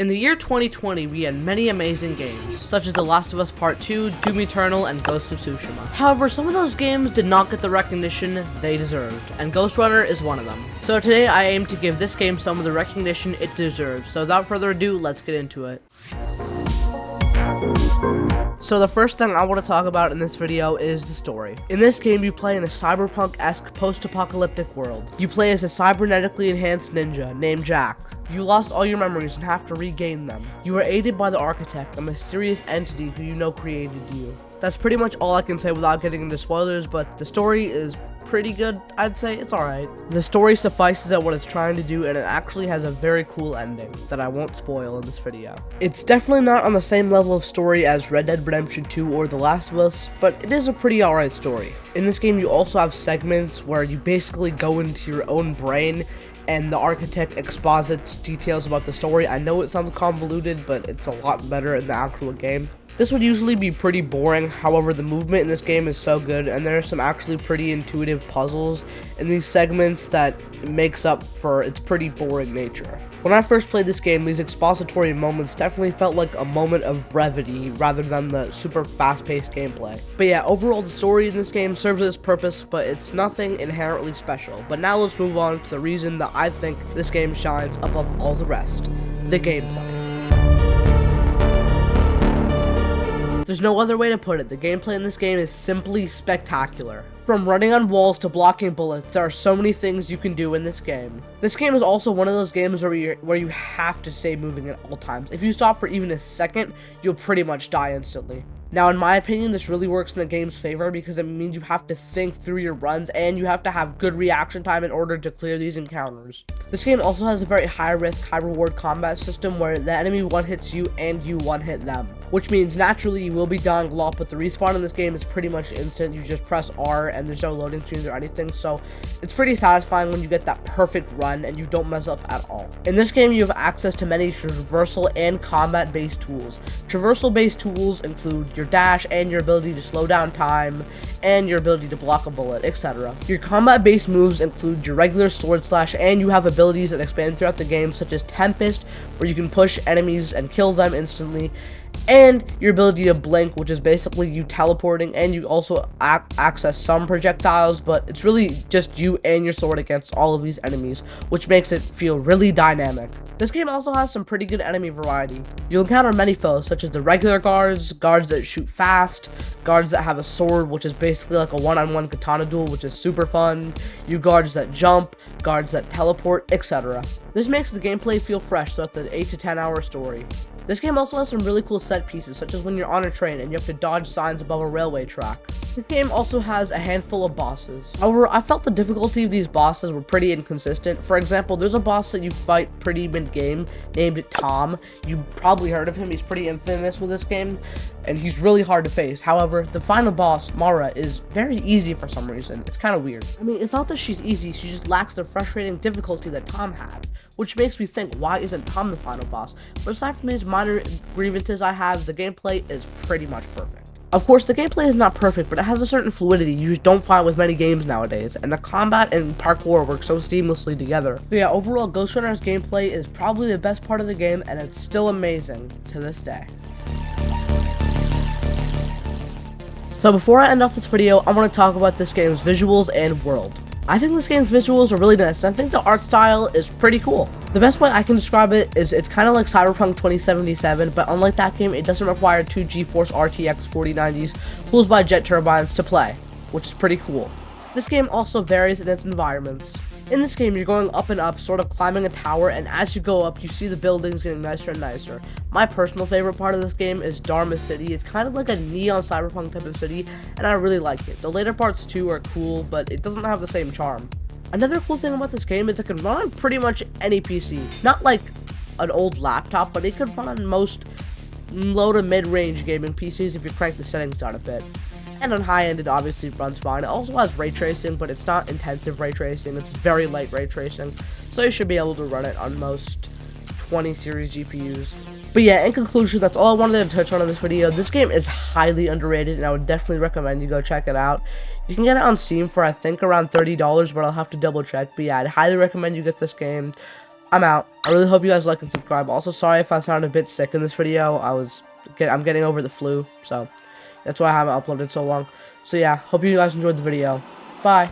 In the year 2020, we had many amazing games, such as The Last of Us Part 2, Doom Eternal, and Ghost of Tsushima. However, some of those games did not get the recognition they deserved, and Ghostrunner is one of them. So today I aim to give this game some of the recognition it deserves, so without further ado, let's get into it. So the first thing I want to talk about in this video is the story. In this game, you play in a cyberpunk-esque post-apocalyptic world. You play as a cybernetically enhanced ninja named Jack. You lost all your memories and have to regain them. You are aided by the Architect, a mysterious entity who you know created you. That's pretty much all I can say without getting into spoilers, but the story is pretty good, I'd say. It's alright. The story suffices at what it's trying to do, and it actually has a very cool ending that I won't spoil in this video. It's definitely not on the same level of story as Red Dead Redemption 2 or The Last of Us, but it is a pretty alright story. In this game, you also have segments where you basically go into your own brain and the Architect exposits details about the story. I know it sounds convoluted, but it's a lot better in the actual game. This would usually be pretty boring, however the movement in this game is so good, and there are some actually pretty intuitive puzzles in these segments that makes up for its pretty boring nature. When I first played this game, these expository moments definitely felt like a moment of brevity rather than the super fast-paced gameplay. But yeah, overall the story in this game serves its purpose, but it's nothing inherently special. But now let's move on to the reason that I think this game shines above all the rest: the gameplay. There's no other way to put it. The gameplay in this game is simply spectacular. From running on walls to blocking bullets, there are so many things you can do in this game. This game is also one of those games where you have to stay moving at all times. If you stop for even a second, you'll pretty much die instantly. Now, in my opinion, this really works in the game's favor because it means you have to think through your runs and you have to have good reaction time in order to clear these encounters. This game also has a very high-risk, high-reward combat system where the enemy one-hits you and you one-hit them, which means naturally you will be dying a lot, but the respawn in this game is pretty much instant. You just press R and there's no loading screens or anything, so it's pretty satisfying when you get that perfect run and you don't mess up at all. In this game, you have access to many traversal and combat-based tools. Traversal-based tools include your dash and your ability to slow down time and your ability to block a bullet, etc. Your combat-based moves include your regular sword slash, and you have abilities that expand throughout the game, such as Tempest, where you can push enemies and kill them instantly, and your ability to blink, which is basically you teleporting, and you also access some projectiles, but it's really just you and your sword against all of these enemies, which makes it feel really dynamic. This game also has some pretty good enemy variety. You'll encounter many foes, such as the regular guards, guards that shoot fast, guards that have a sword, which is basically like a one-on-one katana duel, which is super fun, you guards that jump, guards that teleport, etc. This makes the gameplay feel fresh throughout the 8 to 10 hour story. This game also has some really cool set pieces, such as when you're on a train and you have to dodge signs above a railway track. This game also has a handful of bosses. However, I felt the difficulty of these bosses were pretty inconsistent. For example, there's a boss that you fight pretty mid-game named Tom. You probably heard of him. He's pretty infamous with this game, and he's really hard to face. However, the final boss, Mara, is very easy for some reason. It's kind of weird. I mean, it's not that she's easy, she just lacks the frustrating difficulty that Tom had, which makes me think, why isn't Tom the final boss? But aside from these minor grievances I have, the gameplay is pretty much perfect. Of course, the gameplay is not perfect, but it has a certain fluidity you don't find with many games nowadays, and the combat and parkour work so seamlessly together. But yeah, overall, Ghostrunner's gameplay is probably the best part of the game, and it's still amazing to this day. So before I end off this video, I want to talk about this game's visuals and world. I think this game's visuals are really nice, and I think the art style is pretty cool. The best way I can describe it is it's kind of like Cyberpunk 2077, but unlike that game, it doesn't require two GeForce RTX 4090s cooled by jet turbines to play, which is pretty cool. This game also varies in its environments. In this game, you're going up and up, sort of climbing a tower, and as you go up, you see the buildings getting nicer and nicer. My personal favorite part of this game is Dharma City. It's kind of like a neon cyberpunk type of city, and I really like it. The later parts too are cool, but it doesn't have the same charm. Another cool thing about this game is it can run on pretty much any PC. Not like an old laptop, but it could run on most low to mid-range gaming PCs if you crank the settings down a bit. And on high end, it obviously runs fine. It also has ray tracing, but it's not intensive ray tracing. It's very light ray tracing, so you should be able to run it on most 20 series GPUs. But yeah, in conclusion, that's all I wanted to touch on in this video. This game is highly underrated, and I would definitely recommend you go check it out. You can get it on Steam for, I think, around $30, but I'll have to double check. But yeah, I'd highly recommend you get this game. I'm out. I really hope you guys like and subscribe. Also, sorry if I sounded a bit sick in this video. I'm getting over the flu, so that's why I haven't uploaded so long. So yeah, hope you guys enjoyed the video. Bye.